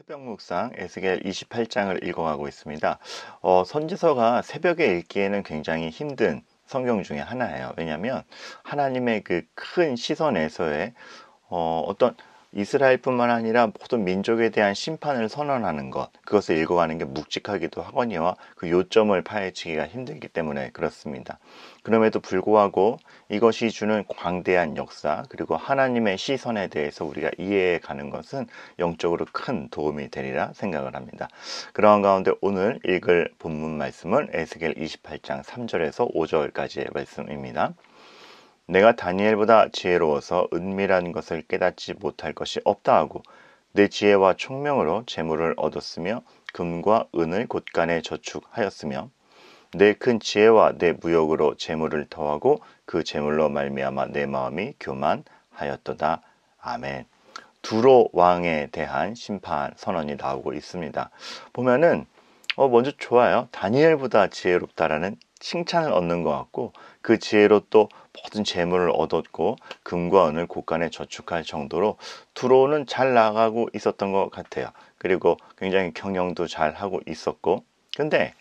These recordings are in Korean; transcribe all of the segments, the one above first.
새벽 묵상 에스겔 28장을 읽어가고 있습니다. 선지서가 새벽에 읽기에는 굉장히 힘든 성경 중에 하나예요. 왜냐하면 하나님의 그 큰 시선에서의 어떤 이스라엘뿐만 아니라 모든 민족에 대한 심판을 선언하는 것, 그것을 읽어가는 게 묵직하기도 하거니와 그 요점을 파헤치기가 힘들기 때문에 그렇습니다. 그럼에도 불구하고 이것이 주는 광대한 역사, 그리고 하나님의 시선에 대해서 우리가 이해해 가는 것은 영적으로 큰 도움이 되리라 생각을 합니다. 그러한 가운데 오늘 읽을 본문 말씀은 에스겔 28장 3절에서 5절까지의 말씀입니다. 내가 다니엘보다 지혜로워서 은밀한 것을 깨닫지 못할 것이 없다 하고 내 지혜와 총명으로 재물을 얻었으며 금과 은을 곳간에 저축하였으며 내 큰 지혜와 내 무역으로 재물을 더하고 그 재물로 말미암아 내 마음이 교만하였도다. 아멘. 두로 왕에 대한 심판 선언이 나오고 있습니다. 보면은 먼저 좋아요. 다니엘보다 지혜롭다라는 칭찬을 얻는 것 같고, 그 지혜로 또 모든 재물을 얻었고 금과 은을 곳간에 저축할 정도로 두로는 잘 나가고 있었던 것 같아요. 그리고 굉장히 경영도 잘 하고 있었고, 근데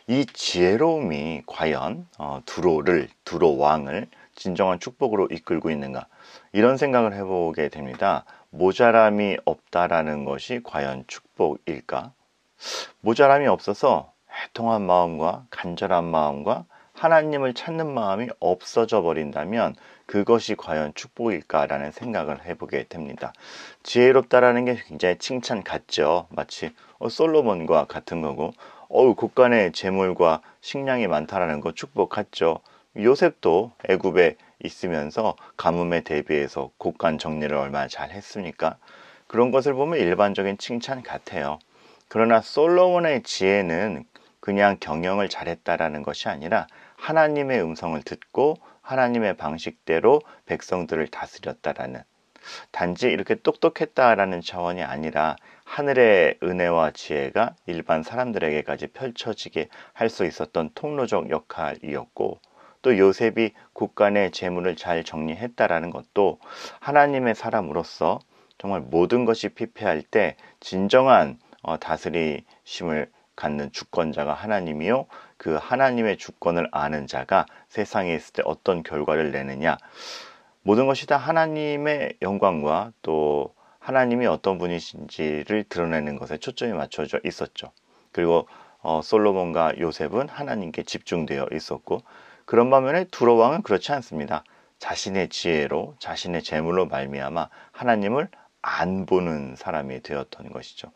이 지혜로움이 과연 두로 왕을 진정한 축복으로 이끌고 있는가, 이런 생각을 해보게 됩니다. 모자람이 없다라는 것이 과연 축복일까? 모자람이 없어서 애통한 마음과 간절한 마음과 하나님을 찾는 마음이 없어져 버린다면 그것이 과연 축복일까라는 생각을 해보게 됩니다. 지혜롭다라는 게 굉장히 칭찬 같죠. 마치 솔로몬과 같은 거고, 곳간에 재물과 식량이 많다라는 거 축복 같죠. 요셉도 애굽에 있으면서 가뭄에 대비해서 곳간 정리를 얼마나 잘 했습니까? 그런 것을 보면 일반적인 칭찬 같아요. 그러나 솔로몬의 지혜는 그냥 경영을 잘했다라는 것이 아니라 하나님의 음성을 듣고 하나님의 방식대로 백성들을 다스렸다라는, 단지 이렇게 똑똑했다라는 차원이 아니라 하늘의 은혜와 지혜가 일반 사람들에게까지 펼쳐지게 할 수 있었던 통로적 역할이었고, 또 요셉이 곳간의 재물을 잘 정리했다라는 것도 하나님의 사람으로서 정말 모든 것이 피폐할 때 진정한 다스리심을 갖는 주권자가 하나님이요, 그 하나님의 주권을 아는 자가 세상에 있을 때 어떤 결과를 내느냐, 모든 것이 다 하나님의 영광과 또 하나님이 어떤 분이신지를 드러내는 것에 초점이 맞춰져 있었죠. 그리고 솔로몬과 요셉은 하나님께 집중되어 있었고, 그런 반면에 두로 왕은 그렇지 않습니다. 자신의 지혜로, 자신의 재물로 말미암아 하나님을 안 보는 사람이 되었던 것이죠.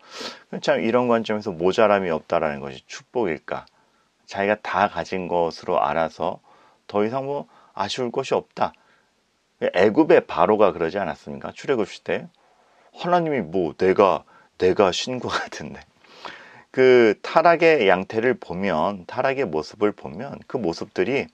참 이런 관점에서 모자람이 없다라는 것이 축복일까? 자기가 다 가진 것으로 알아서 더 이상 아쉬울 것이 없다. 애굽의 바로가 그러지 않았습니까? 출애굽 시대 하나님이 내가 신과 같은데, 그 타락의 양태를 보면, 타락의 모습을 보면 그 모습들이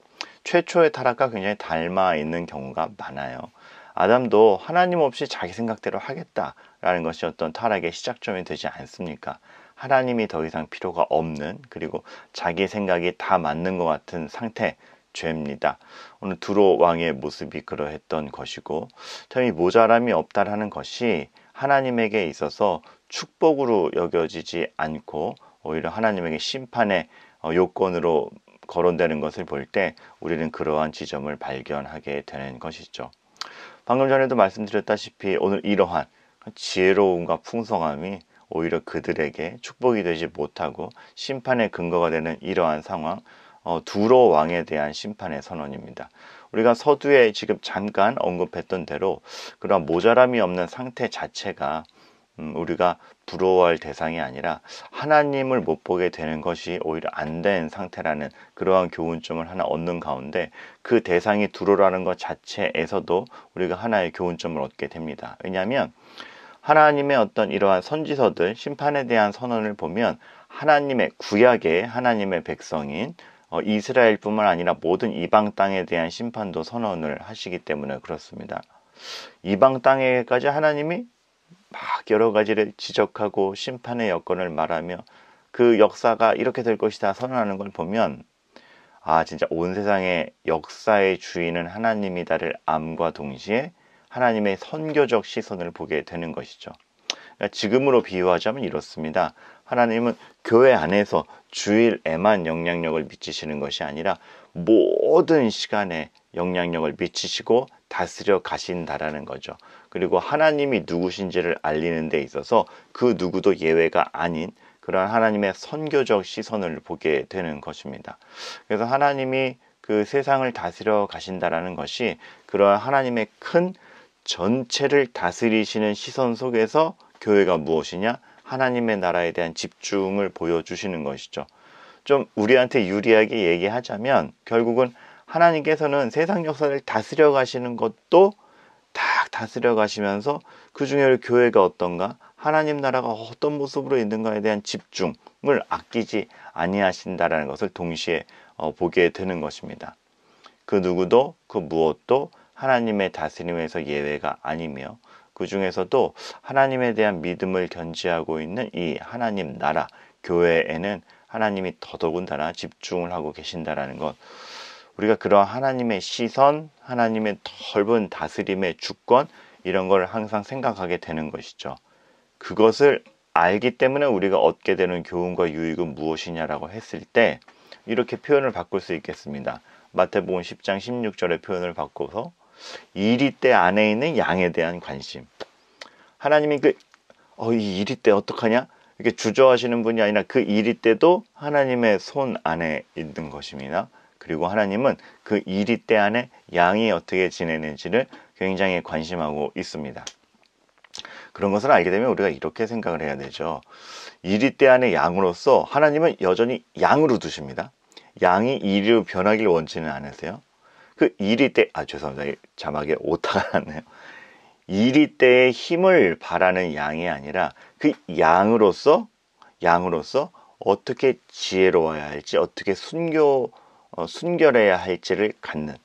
최초의 타락과 굉장히 닮아 있는 경우가 많아요. 아담도 하나님 없이 자기 생각대로 하겠다라는 것이 어떤 타락의 시작점이 되지 않습니까? 하나님이 더 이상 필요가 없는, 그리고 자기 생각이 다 맞는 것 같은 상태, 죄입니다. 오늘 두로 왕의 모습이 그러했던 것이고, 참 이 모자람이 없다라는 것이 하나님에게 있어서 축복으로 여겨지지 않고 오히려 하나님에게 심판의 요건으로 거론되는 것을 볼 때 우리는 그러한 지점을 발견하게 되는 것이죠. 방금 전에도 말씀드렸다시피 오늘 이러한 지혜로움과 풍성함이 오히려 그들에게 축복이 되지 못하고 심판의 근거가 되는 이러한 상황, 두로 왕에 대한 심판의 선언입니다. 우리가 서두에 지금 잠깐 언급했던 대로 그러한 모자람이 없는 상태 자체가 우리가 부러워할 대상이 아니라 하나님을 못 보게 되는 것이 오히려 안 된 상태라는 그러한 교훈점을 하나 얻는 가운데, 그 대상이 두로라는 것 자체에서도 우리가 하나의 교훈점을 얻게 됩니다. 왜냐하면 하나님의 어떤 이러한 선지서들, 심판에 대한 선언을 보면 하나님의 구약의 하나님의 백성인 이스라엘뿐만 아니라 모든 이방 땅에 대한 심판도 선언을 하시기 때문에 그렇습니다. 이방 땅에까지 하나님이 막 여러 가지를 지적하고 심판의 여건을 말하며 그 역사가 이렇게 될 것이다 선언하는 걸 보면, 진짜 온 세상의 역사의 주인은 하나님이다를 암과 동시에 하나님의 선교적 시선을 보게 되는 것이죠. 그러니까 지금으로 비유하자면 이렇습니다. 하나님은 교회 안에서 주일에만 영향력을 미치시는 것이 아니라 모든 시간에 영향력을 미치시고 다스려 가신다라는 거죠. 그리고 하나님이 누구신지를 알리는 데 있어서 그 누구도 예외가 아닌 그런 하나님의 선교적 시선을 보게 되는 것입니다. 그래서 하나님이 그 세상을 다스려 가신다라는 것이 그러한 하나님의 큰 전체를 다스리시는 시선 속에서 교회가 무엇이냐? 하나님의 나라에 대한 집중을 보여주시는 것이죠. 좀 우리한테 유리하게 얘기하자면 결국은 하나님께서는 세상 역사를 다스려 가시는 것도 딱 다스려 가시면서 그 중에 교회가 어떤가? 하나님 나라가 어떤 모습으로 있는가에 대한 집중을 아끼지 아니하신다라는 것을 동시에 보게 되는 것입니다. 그 누구도 그 무엇도 하나님의 다스림에서 예외가 아니며 그 중에서도 하나님에 대한 믿음을 견지하고 있는 이 하나님 나라 교회에는 하나님이 더더군다나 집중을 하고 계신다라는 것, 우리가 그런 하나님의 시선, 하나님의 넓은 다스림의 주권 이런 걸 항상 생각하게 되는 것이죠. 그것을 알기 때문에 우리가 얻게 되는 교훈과 유익은 무엇이냐라고 했을 때 이렇게 표현을 바꿀 수 있겠습니다. 마태복음 10장 16절의 표현을 바꿔서 이리떼 안에 있는 양에 대한 관심. 하나님이 이 이리떼 어떡하냐? 이렇게 주저하시는 분이 아니라 그 이리떼도 하나님의 손 안에 있는 것입니다. 그리고 하나님은 그 이리떼 안에 양이 어떻게 지내는지를 굉장히 관심하고 있습니다. 그런 것을 알게 되면 우리가 이렇게 생각을 해야 되죠. 이리떼 안에 양으로서 하나님은 여전히 양으로 두십니다. 양이 이리로 변하길 원치는 않으세요. 그 이리떼, 죄송합니다. 자막에 오타가 났네요. 이리떼의 힘을 바라는 양이 아니라 그 양으로서 어떻게 지혜로워야 할지, 어떻게 순결해야 할지를 갖는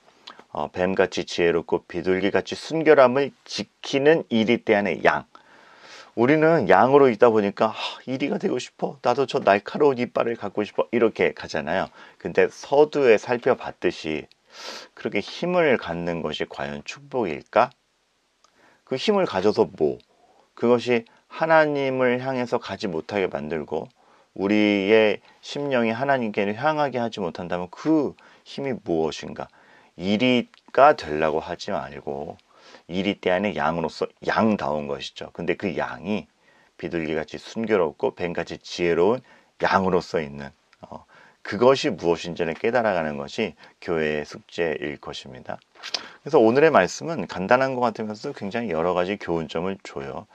뱀같이 지혜롭고 비둘기같이 순결함을 지키는 이리떼 안의 양. 우리는 양으로 있다 보니까 이리가 되고 싶어. 나도 저 날카로운 이빨을 갖고 싶어. 이렇게 가잖아요. 근데 서두에 살펴봤듯이 그렇게 힘을 갖는 것이 과연 축복일까? 그 힘을 가져서 그것이 하나님을 향해서 가지 못하게 만들고 우리의 심령이 하나님께 향하게 하지 못한다면 그 힘이 무엇인가? 이리가 되려고 하지 말고 이리떼 안에 양으로서 양다운 것이죠. 근데 그 양이 비둘기같이 순결롭고 뱀같이 지혜로운 양으로서 있는 그것이 무엇인지를 깨달아가는 것이 교회의 숙제일 것입니다. 그래서 오늘의 말씀은 간단한 것 같으면서 굉장히 여러 가지 교훈점을 줘요.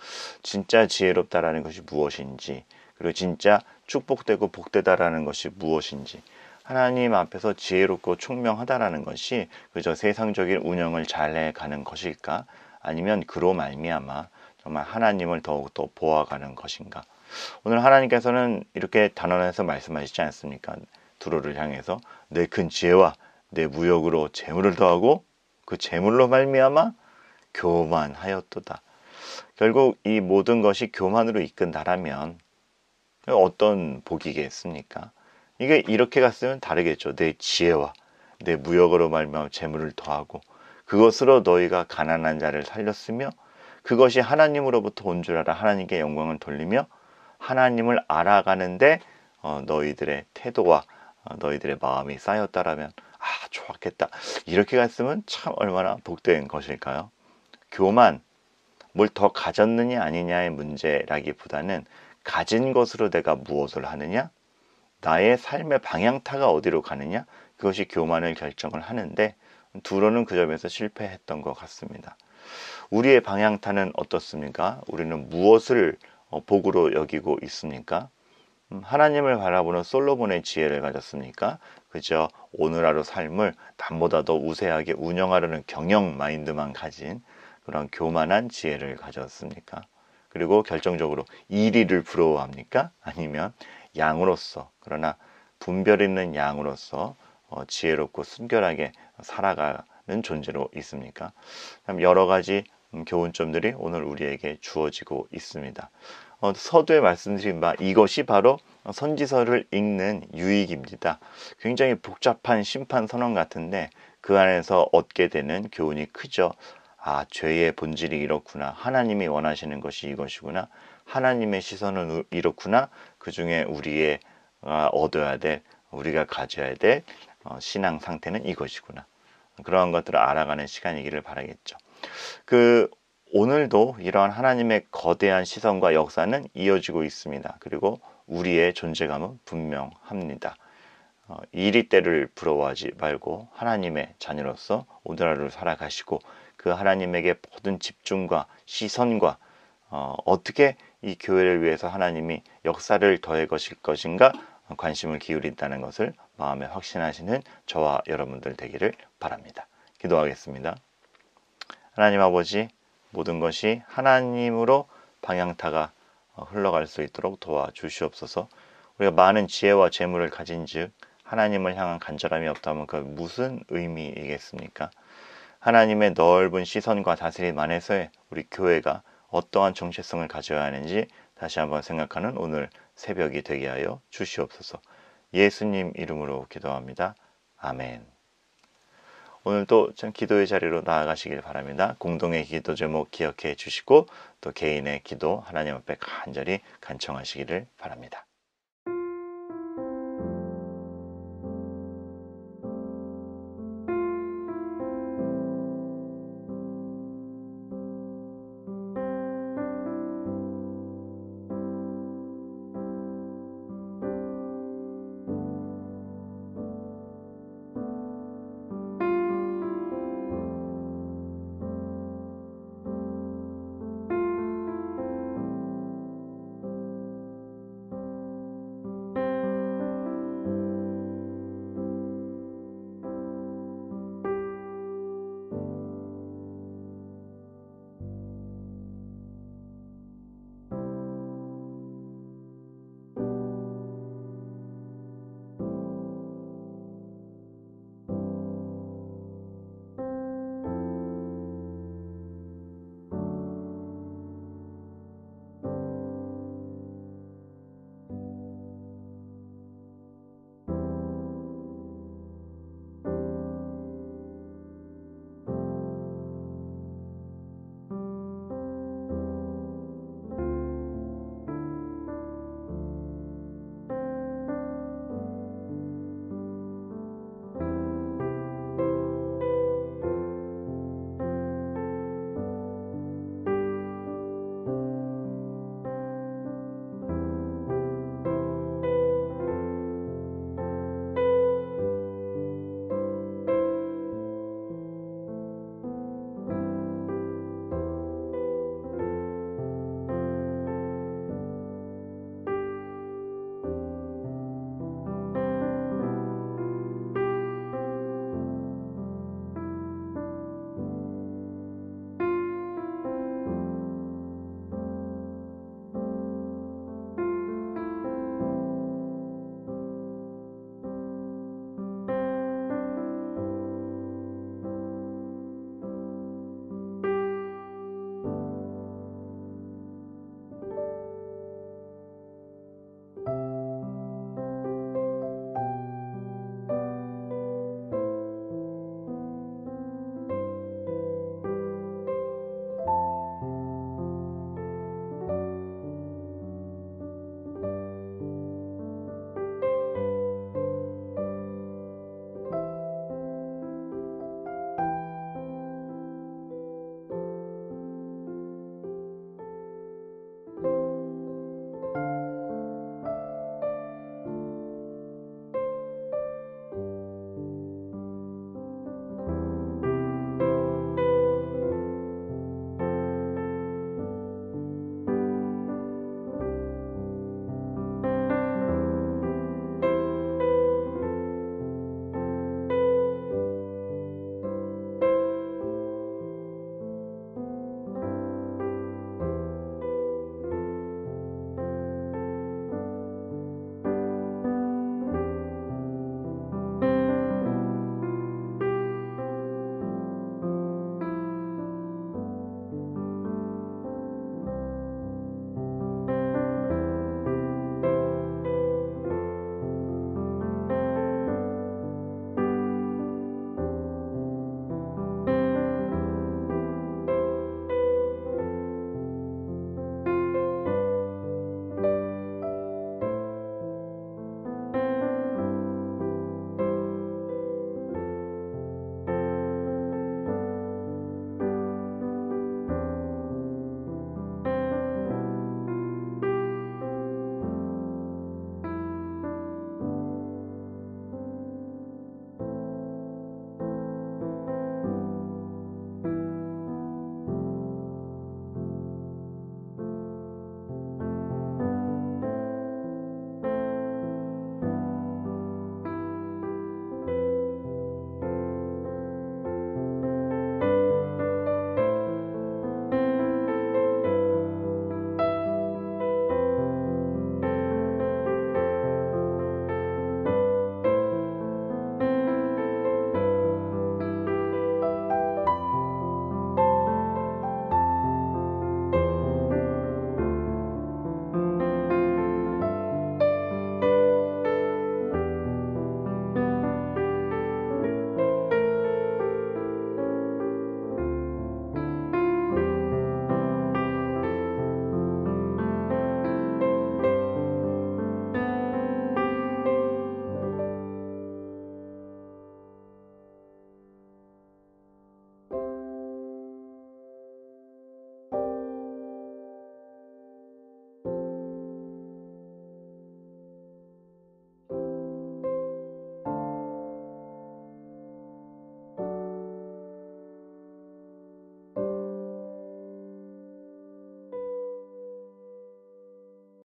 진짜 지혜롭다라는 것이 무엇인지, 그리고 진짜 축복되고 복되다라는 것이 무엇인지, 하나님 앞에서 지혜롭고 총명하다라는 것이 그저 세상적인 운영을 잘해가는 것일까? 아니면 그로 말미암아 정말 하나님을 더욱더 보아가는 것인가? 오늘 하나님께서는 이렇게 단언해서 말씀하시지 않습니까? 두로를 향해서 내 큰 지혜와 내 무역으로 재물을 더하고 그 재물로 말미암아 교만하였도다. 결국 이 모든 것이 교만으로 이끈다라면 어떤 복이겠습니까? 이게 이렇게 갔으면 다르겠죠. 내 지혜와 내 무역으로 말미암아 재물을 더하고 그것으로 너희가 가난한 자를 살렸으며 그것이 하나님으로부터 온 줄 알아 하나님께 영광을 돌리며 하나님을 알아가는데 너희들의 태도와 너희들의 마음이 쌓였다라면 좋았겠다. 이렇게 갔으면 참 얼마나 복된 것일까요? 교만, 뭘 더 가졌느냐 아니냐의 문제라기보다는 가진 것으로 내가 무엇을 하느냐, 나의 삶의 방향타가 어디로 가느냐, 그것이 교만을 결정을 하는데 두로는 그 점에서 실패했던 것 같습니다. 우리의 방향타는 어떻습니까? 우리는 무엇을 복으로 여기고 있습니까? 하나님을 바라보는 솔로몬의 지혜를 가졌습니까? 그저 오늘 하루 삶을 남보다 더 우세하게 운영하려는 경영 마인드만 가진 그런 교만한 지혜를 가졌습니까? 그리고 결정적으로 이리를 부러워합니까? 아니면 양으로서, 그러나 분별 있는 양으로서 지혜롭고 순결하게 살아가는 존재로 있습니까? 여러 가지 교훈점들이 오늘 우리에게 주어지고 있습니다. 서두에 말씀드린 바 이것이 바로 선지서를 읽는 유익입니다. 굉장히 복잡한 심판 선언 같은데 그 안에서 얻게 되는 교훈이 크죠. 죄의 본질이 이렇구나. 하나님이 원하시는 것이 이것이구나. 하나님의 시선은 이렇구나. 그 중에 우리가 얻어야 될, 우리가 가져야 될 신앙 상태는 이것이구나. 그러한 것들을 알아가는 시간이기를 바라겠죠. 오늘도 이러한 하나님의 거대한 시선과 역사는 이어지고 있습니다. 그리고 우리의 존재감은 분명합니다. 이리 때를 부러워하지 말고 하나님의 자녀로서 오늘 하루를 살아가시고 그 하나님에게 모든 집중과 시선과 어떻게 이 교회를 위해서 하나님이 역사를 더해 거실 것인가 관심을 기울인다는 것을 마음에 확신하시는 저와 여러분들 되기를 바랍니다. 기도하겠습니다. 하나님 아버지, 모든 것이 하나님으로 방향타가 흘러갈 수 있도록 도와주시옵소서. 우리가 많은 지혜와 재물을 가진 즉 하나님을 향한 간절함이 없다면 그 무슨 의미이겠습니까? 하나님의 넓은 시선과 다스림 안에서의 우리 교회가 어떠한 정체성을 가져야 하는지 다시 한번 생각하는 오늘 새벽이 되게 하여 주시옵소서. 예수님 이름으로 기도합니다. 아멘. 오늘도 참 기도의 자리로 나아가시길 바랍니다. 공동의 기도 제목 기억해 주시고 또 개인의 기도 하나님 앞에 간절히 간청하시기를 바랍니다.